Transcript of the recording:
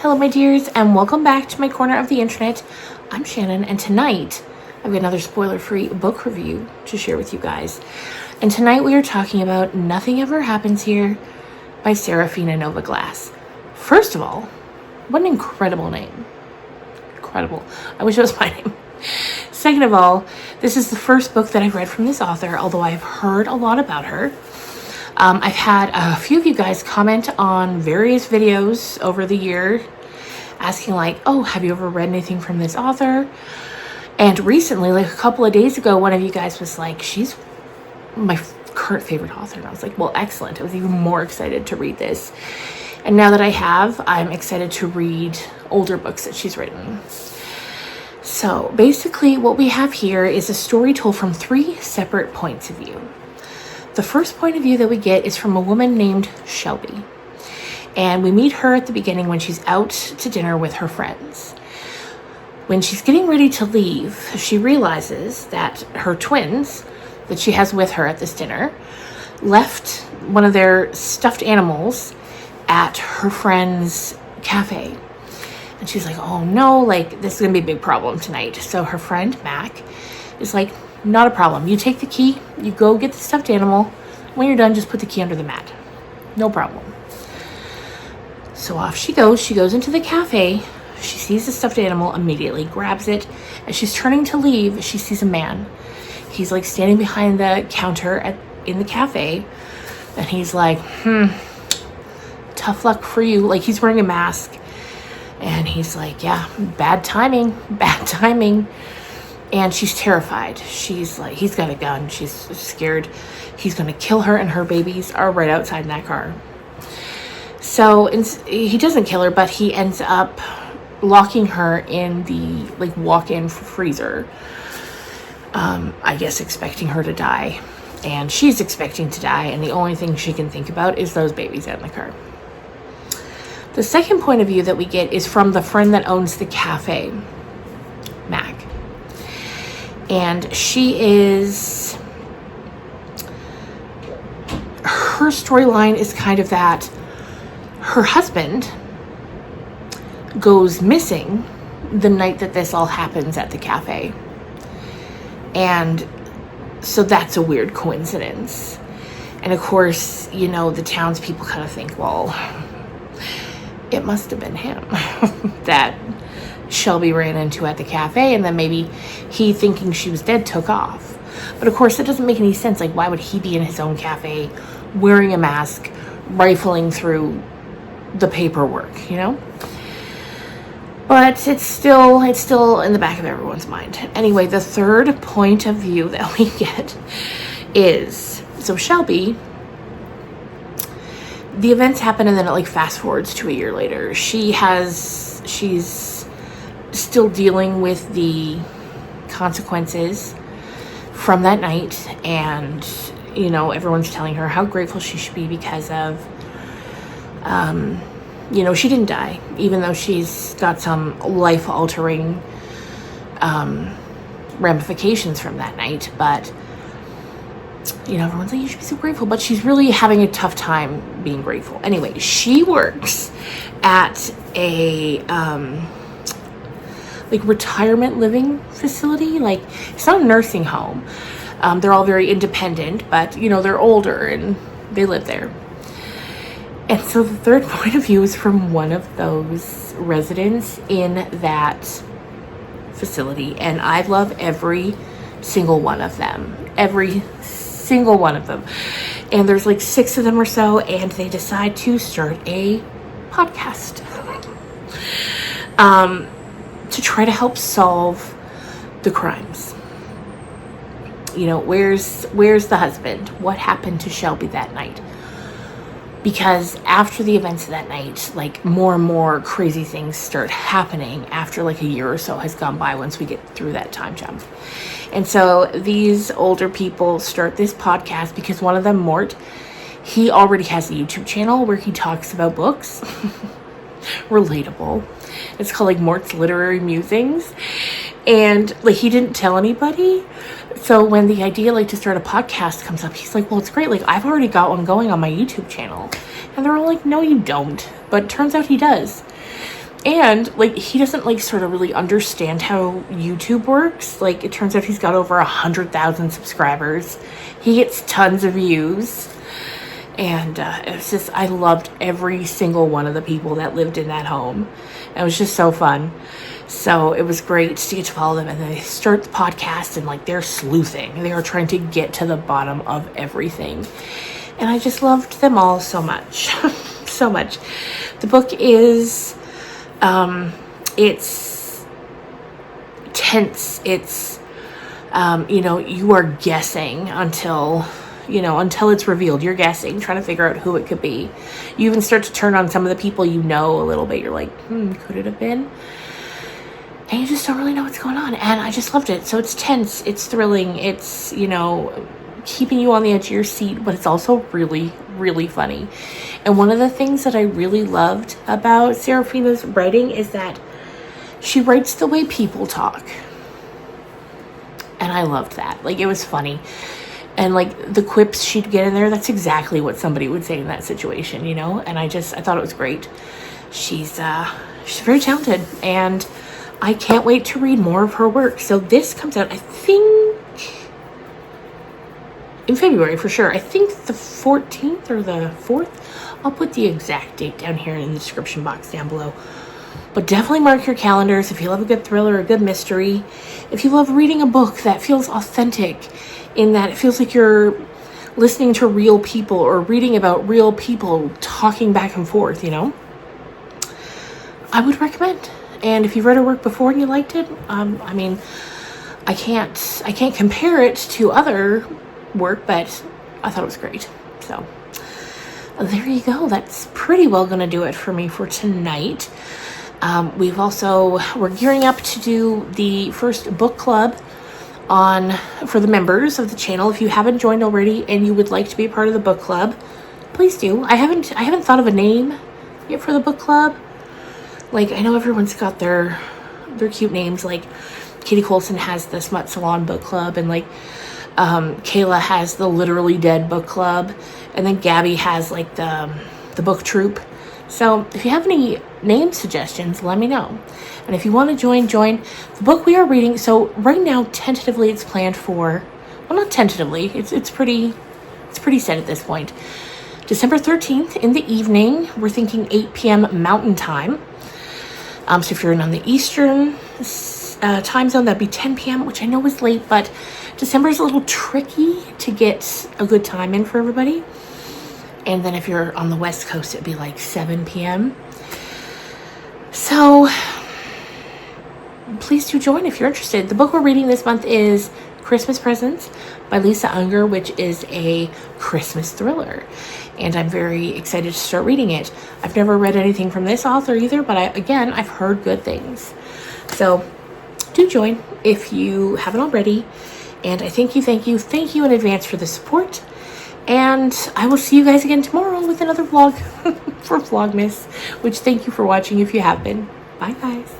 Hello my dears, and welcome back to my corner of the internet. I'm Shannon, and tonight I've got another spoiler-free book review to share with you guys. And tonight we are talking about Nothing Ever Happens Here by Seraphina Nova Glass. First of all, what an incredible name. Incredible. I wish it was my name. Second of all, this is the first book that I've read from this author, although I've heard a lot about her. I've had a few of you guys comment on various videos over the year asking like, oh, have you ever read anything from this author? And recently, like a couple of days ago, one of you guys was like, she's my current favorite author. And I was like, well, excellent. I was even more excited to read this. And now that I have, I'm excited to read older books that she's written. So basically what we have here is a story told from three separate points of view. The first point of view that we get is from a woman named Shelby. And we meet her at the beginning when she's out to dinner with her friends. When she's getting ready to leave, she realizes that her twins that she has with her at this dinner left one of their stuffed animals at her friend's cafe. And she's like, oh no, like this is gonna be a big problem tonight. So her friend Mac is like, not a problem. You take the key, you go get the stuffed animal. When you're done, just put the key under the mat. No problem. So off she goes. She goes into the cafe. She sees the stuffed animal, immediately grabs it. As she's turning to leave, she sees a man. He's like standing behind the counter in the cafe. And he's like, tough luck for you. Like he's wearing a mask. And he's like, yeah, bad timing. And she's terrified. She's like, he's got a gun. She's scared. He's going to kill her, and her babies are right outside in that car. So he doesn't kill her, but he ends up locking her in the like walk-in freezer. I guess expecting her to die. And she's expecting to die, and the only thing she can think about is those babies out in the car. The second point of view that we get is from the friend that owns the cafe, Mac. And her storyline is kind of that her husband goes missing the night that this all happens at the cafe. And so that's a weird coincidence. And of course, you know, the townspeople kind of think, well, it must have been him that Shelby ran into at the cafe, and then maybe he, thinking she was dead, took off. But of course, that doesn't make any sense. Like, why would he be in his own cafe wearing a mask, rifling through the paperwork, you know? But it's still in the back of everyone's mind. Anyway, the third point of view that we get is, so Shelby, the events happen and then it like fast forwards to a year later. She's still dealing with the consequences from that night, and you know, everyone's telling her how grateful she should be because of you know, she didn't die, even though she's got some life-altering ramifications from that night. But you know, everyone's like, you should be so grateful, but she's really having a tough time being grateful. Anyway, she works at a like retirement living facility. Like, it's not a nursing home. They're all very independent, but you know, they're older and they live there. And so the third point of view is from one of those residents in that facility. And I love every single one of them. Every single one of them. And there's like 6 of them or so, and they decide to start a podcast. To try to help solve the crimes. You know, where's the husband? What happened to Shelby that night? Because after the events of that night, like more and more crazy things start happening after like a year or so has gone by once we get through that time jump. And so these older people start this podcast because one of them, Mort, he already has a YouTube channel where he talks about books. Relatable. It's called like Mort's Literary Musings. And like he didn't tell anybody. So when the idea like to start a podcast comes up, he's like, well, it's great. Like I've already got one going on my YouTube channel. And they're all like, no, you don't. But it turns out he does. And like, he doesn't like sort of really understand how YouTube works. Like, it turns out he's got over 100,000 subscribers. He gets tons of views. And it was just, I loved every single one of the people that lived in that home. It was just so fun. So it was great to get to follow them. And then they start the podcast and like, they're sleuthing. They are trying to get to the bottom of everything. And I just loved them all so much. So much. The book is, it's tense. It's, you are guessing until it's revealed. You're guessing, trying to figure out who it could be. You even start to turn on some of the people you know a little bit. You're like, could it have been? And you just don't really know what's going on. And I just loved it. So it's tense. It's thrilling. It's, keeping you on the edge of your seat, but it's also really, really funny. And one of the things that I really loved about Seraphina's writing is that she writes the way people talk. And I loved that. Like, it was funny. And like the quips she'd get in there, that's exactly what somebody would say in that situation, And I thought it was great. She's very talented, and I can't wait to read more of her work. So this comes out, I think, in February for sure. I think the 14th or the 4th. I'll put the exact date down here in the description box down below. But definitely mark your calendars if you love a good thriller, a good mystery. If you love reading a book that feels authentic, in that it feels like you're listening to real people or reading about real people talking back and forth, I would recommend. And if you've read her work before and you liked it, I can't compare it to other work, but I thought it was great. So there you go. That's pretty well going to do it for me for tonight. We're gearing up to do the first book club for the members of the channel. If you haven't joined already and you would like to be a part of the book club, please do. I haven't thought of a name yet for the book club. Like, I know everyone's got their cute names. Like, Katie Colson has the Smut Salon book club, and like Kayla has the Literally Dead book club, and then Gabby has like the book troop. So if you have any name suggestions, let me know. And if you want to join the book we are reading. So right now, tentatively, it's planned for, well, not tentatively, it's pretty set at this point. December 13th in the evening. We're thinking 8 p.m. Mountain Time. So if you're on the Eastern time zone, that'd be 10 p.m., which I know is late, but December is a little tricky to get a good time in for everybody. And then if you're on the West Coast, it'd be like 7 p.m. So please do join if you're interested. The book we're reading this month is Christmas Presents by Lisa Unger, which is a Christmas thriller. And I'm very excited to start reading it. I've never read anything from this author either, but I've heard good things. So do join if you haven't already. And I thank you in advance for the support. And I will see you guys again tomorrow with another vlog for Vlogmas, which thank you for watching if you have been. Bye, guys.